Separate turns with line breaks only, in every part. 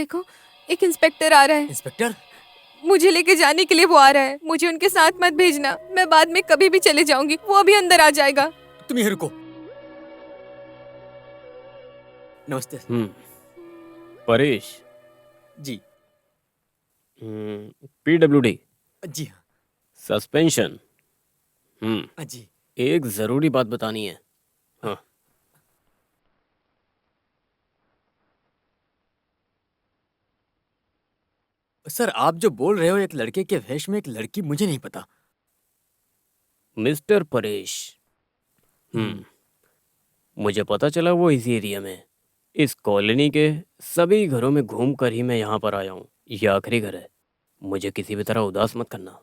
देखो, एक इंस्पेक्टर आ रहा है।
इंस्पेक्टर?
मुझे लेके जाने के लिए वो आ रहा है। मुझे उनके साथ मत भेजना, मैं बाद में कभी भी चले जाऊंगी। वो अभी अंदर आ जाएगा।
तुम यहीं रुको। नमस्ते।
परेश।
जी।
PWD
जी हाँ।
सस्पेंशन।
जी।
एक जरूरी बात बतानी है। हाँ।
सर, आप जो बोल रहे हो एक लड़के के वेश में एक लड़की, मुझे नहीं पता।
मिस्टर परेश, मुझे पता चला वो इसी एरिया में, इस कॉलोनी के सभी घरों में घूम कर ही मैं यहाँ पर आया हूँ। ये आखिरी घर है। मुझे किसी भी तरह उदास मत करना।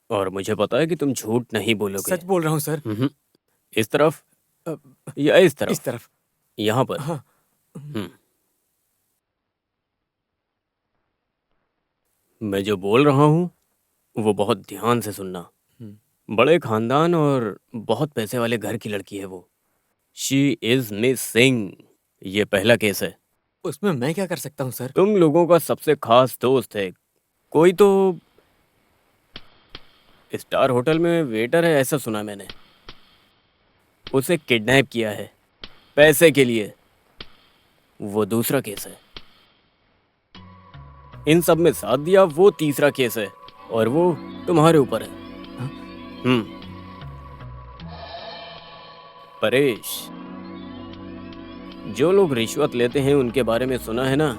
और मुझे पता है कि तुम झूठ नहीं बोलोगे।
सच बोल रहा हूँ सर।
इस तरफ या इस तरफ?
इस तरफ।
यहाँ पर।
हाँ।
मैं जो बोल रहा हूँ वो बहुत ध्यान से सुनना। बड़े खानदान और बहुत पैसे वाले घर की लड़की है वो। She is missing. ये पहला केस है।
उसमें मैं क्या कर सकता हूँ सर?
तुम लोगों का सबसे खास दोस्त है कोई, तो स्टार होटल में वेटर है ऐसा सुना मैंने। उसे किडनैप किया है पैसे के लिए। वो दूसरा केस है। इन सब में साथ दिया वो तीसरा केस है, और वो तुम्हारे ऊपर है। परेश, जो लोग रिश्वत लेते हैं उनके बारे में सुना है ना,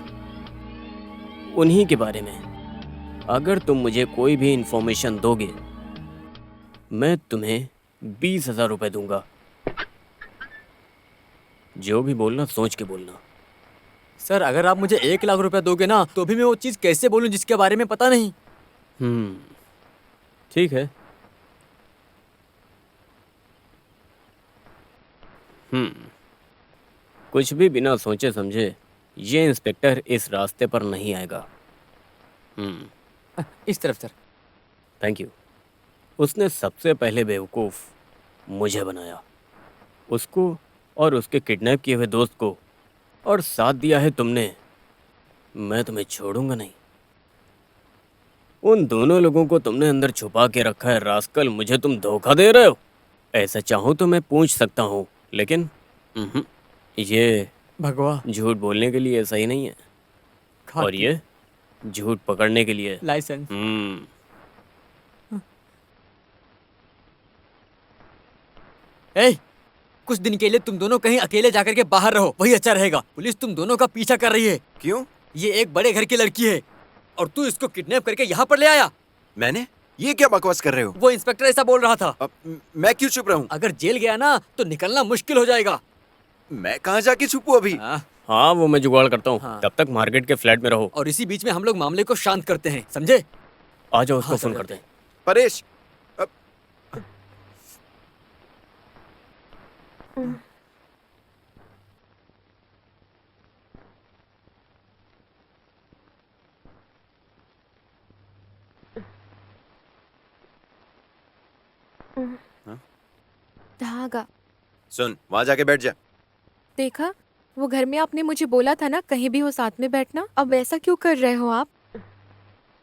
उन्हीं के बारे में। अगर तुम मुझे कोई भी इंफॉर्मेशन दोगे, मैं तुम्हें 20,000 रुपए दूंगा। जो भी बोलना सोच के बोलना।
सर, अगर आप मुझे 1 लाख रुपया दोगे ना, तो भी मैं वो चीज कैसे बोलूं जिसके बारे में पता नहीं।
ठीक है। कुछ भी बिना सोचे समझे ये इंस्पेक्टर इस रास्ते पर नहीं आएगा।
इस तरफ सर।
Thank you. उसने सबसे पहले बेवकूफ मुझे बनाया, उसको और उसके किडनैप किए हुए दोस्त को, और साथ दिया है तुमने। मैं तुम्हें छोड़ूंगा नहीं। उन दोनों लोगों को तुमने अंदर छुपा के रखा है। रास्कल, मुझे तुम धोखा दे रहे हो। ऐसा चाहूं तो मैं पूछ सकता हूँ, लेकिन ये
भगवा
झूठ बोलने के लिए सही नहीं है, और ये झूठ पकड़ने के लिए
लाइसेंस। कुछ दिन के लिए तुम दोनों कहीं अकेले जाकर के बाहर रहो, वही अच्छा रहेगा। पुलिस तुम दोनों का पीछा कर रही है।
क्यों?
ये एक बड़े घर की लड़की है और तू इसको किडनैप करके यहाँ पर ले आया।
मैंने? ये क्या बकवास कर रहे हो?
वो इंस्पेक्टर ऐसा बोल रहा था।
मैं क्यों चुप रहूं?
अगर जेल गया ना तो निकलना मुश्किल हो जाएगा।
मैं कहाँ जाके छुपूं अभी?
हाँ, वो मैं जुगाड़ करता हूँ। तब तक मार्केट के फ्लैट में रहो,
और इसी बीच में हम लोग मामले को शांत करते हैं, समझे?
आ जाओ, उसको फोन करते हैं।
परेश,
धागा।
सुन, वहाँ जाके बैठ जा।
देखा, वो घर में आपने मुझे बोला था ना कहीं भी हो साथ में बैठना। अब ऐसा क्यों कर रहे हो आप?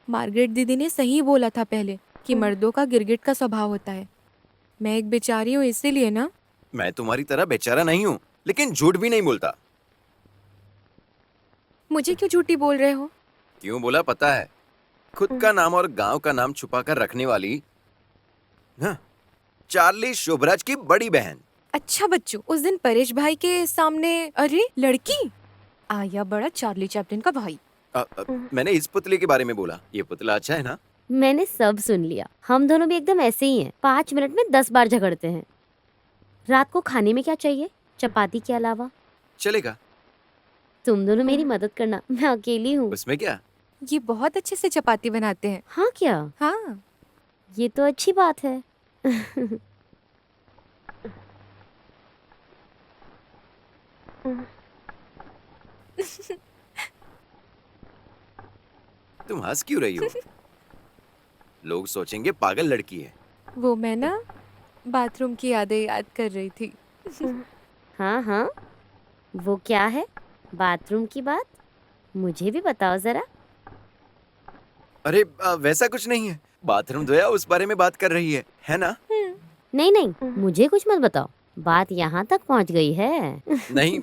मार्गरेट दीदी ने सही बोला था पहले कि मर्दों का गिरगिट का स्वभाव होता है। मैं एक बेचारी हूँ इसीलिए ना।
मैं तुम्हारी तरह बेचारा नहीं हूँ, लेकिन झूठ भी नहीं बोलता।
मुझे क्यों झूठी बोल रहे हो?
क्यों बोला पता है? खुद का नाम और गांव का नाम छुपा कर रखने वाली चार्ली शोभराज की बड़ी बहन।
अच्छा बच्चों, उस दिन परेश भाई के सामने अरे लड़की आया, बड़ा चार्ली चैपलिन का भाई।
मैंने इस पुतले के बारे में बोला। ये पुतला अच्छा है ना?
मैंने सब सुन लिया। हम दोनों भी एकदम ऐसे ही हैं। 5 मिनट में 10 बार झगड़ते हैं। रात को खाने में क्या चाहिए? चपाती के अलावा?
चलेगा।
तुम दोनों मेरी मदद करना, मैं अकेली हूँ।
उसमें क्या?
ये बहुत अच्छे से चपाती बनाते हैं।
हाँ क्या?
हाँ।
ये तो अच्छी बात है।
तुम हंस क्यों रही हो? लोग सोचेंगे पागल लड़की है।
वो मैं ना बाथरूम की यादें याद कर रही थी।
हाँ हाँ, वो क्या है? बाथरूम की बात मुझे भी बताओ जरा।
अरे वैसा कुछ नहीं है। बाथरूम धोया उस बारे में बात कर रही है ना?
नहीं नहीं, मुझे कुछ मत बताओ, बात यहाँ तक पहुँच गई है।
नहीं।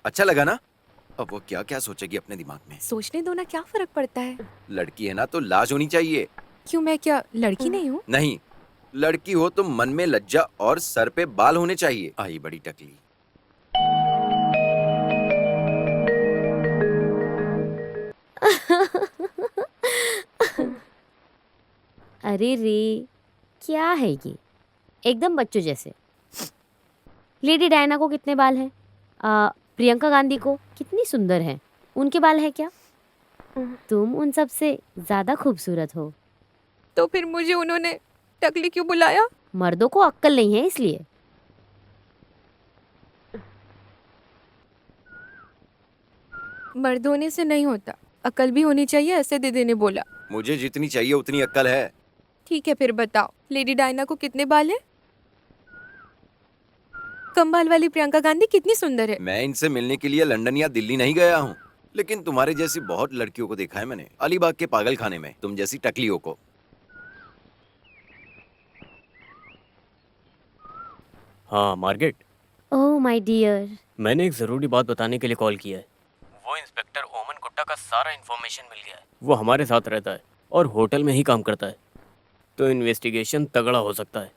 अच्छा लगा ना? अब वो क्या क्या सोचेगी अपने दिमाग में।
सोचने दो ना, क्या फर्क पड़ता है।
लड़की है ना तो लाज होनी चाहिए।
क्यों, मैं क्या लड़की नहीं हूँ?
नहीं, लड़की हो तो मन में लज्जा और सर पे बाल होने चाहिए। आई बड़ी टकली।
अरे रे, क्या है ये, एकदम बच्चों जैसे। लेडी डायना को कितने बाल हैं? प्रियंका गांधी को कितनी सुंदर है, उनके बाल है क्या? तुम उन सब से ज्यादा खूबसूरत हो।
तो फिर मुझे उन्होंने टकली क्यों बुलाया?
मर्दों को अक्ल नहीं है इसलिए।
मर्द होने से नहीं होता, अकल भी होनी चाहिए, ऐसे दीदी ने बोला।
मुझे जितनी चाहिए उतनी अक्ल है।
ठीक है फिर बताओ, लेडी डायना को कितने बाल हैं? कम बाल वाली प्रियंका गांधी कितनी सुंदर है।
मैं इनसे मिलने के लिए लंदन या दिल्ली नहीं गया हूँ, लेकिन तुम्हारे जैसी बहुत लड़कियों को देखा है मैंने अलीबाग के पागल खाने में, तुम जैसी टकलियों को।
हाँ मार्गेट,
ओह माय डियर।
मैंने एक ज़रूरी बात बताने के लिए कॉल किया है। वो इंस्पेक्टर ओमन गुट्टा का सारा इन्फॉर्मेशन मिल गया है। वो हमारे साथ रहता है और होटल में ही काम करता है, तो इन्वेस्टिगेशन तगड़ा हो सकता है।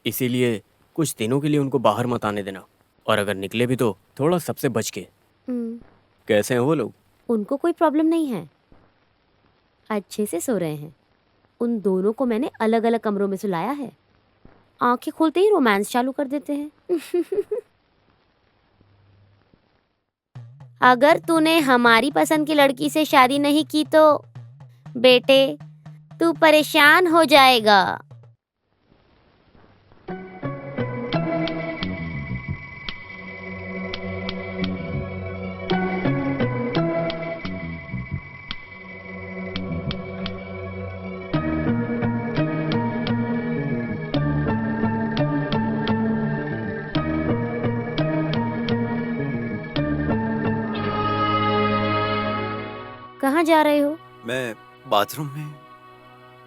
इसीलिए कुछ दिनों के लिए उनको बाहर मत आने देना, और अगर निकले भी तो थोड़ा सबसे बच के। कैसे हैं वो लोग?
उनको कोई प्रॉब्लम नहीं है, अच्छे से सो रहे हैं। उन दोनों को मैंने अलग अलग कमरों में सुलाया है, आंखें खोलते ही रोमांस चालू कर देते हैं। अगर तूने हमारी पसंद की लड़की से शादी नहीं की तो बेटे तू परेशान हो जाएगा। कहाँ जा रहे हो?
मैं बाथरूम में।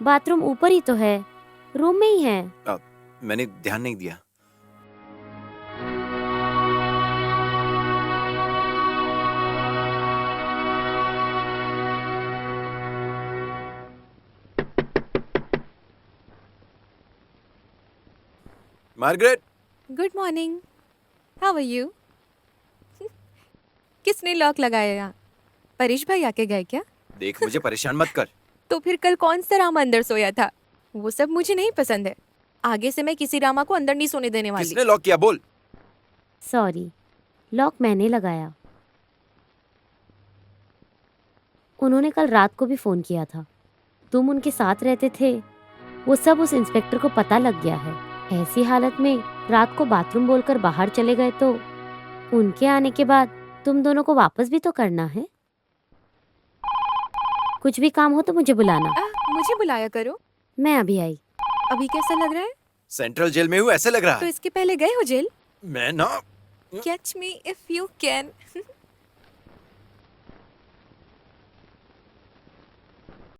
बाथरूम ऊपर ही तो है, रूम में ही है।
मैंने ध्यान नहीं दिया। Margaret.
Good morning, how are you? किसने लॉक लगाया यहाँ? परेश भाई आके गए क्या?
देख, मुझे परेशान मत कर।
तो फिर कल कौन सा रामा अंदर सोया था? वो सब मुझे नहीं पसंद है। आगे से मैं किसी रामा को अंदर नहीं सोने देने वाली।
किसने लॉक किया? बोल।
सॉरी, लॉक मैंने लगाया। उन्होंने कल रात को भी फोन किया था, तुम उनके साथ रहते थे। वो सब उस इंस्पेक्टर को पता लग गया है। ऐसी हालत में रात को बाथरूम बोलकर बाहर चले गए तो उनके आने के बाद तुम दोनों को वापस भी तो करना है। कुछ भी काम हो तो मुझे बुलाना।
मुझे बुलाया करो।
मैं अभी आई।
अभी कैसा लग रहा है?
सेंट्रल जेल में हूँ ऐसे लग रहा
तो
है।
इसके पहले गए हो जेल?
मैं ना।
Catch me if you can.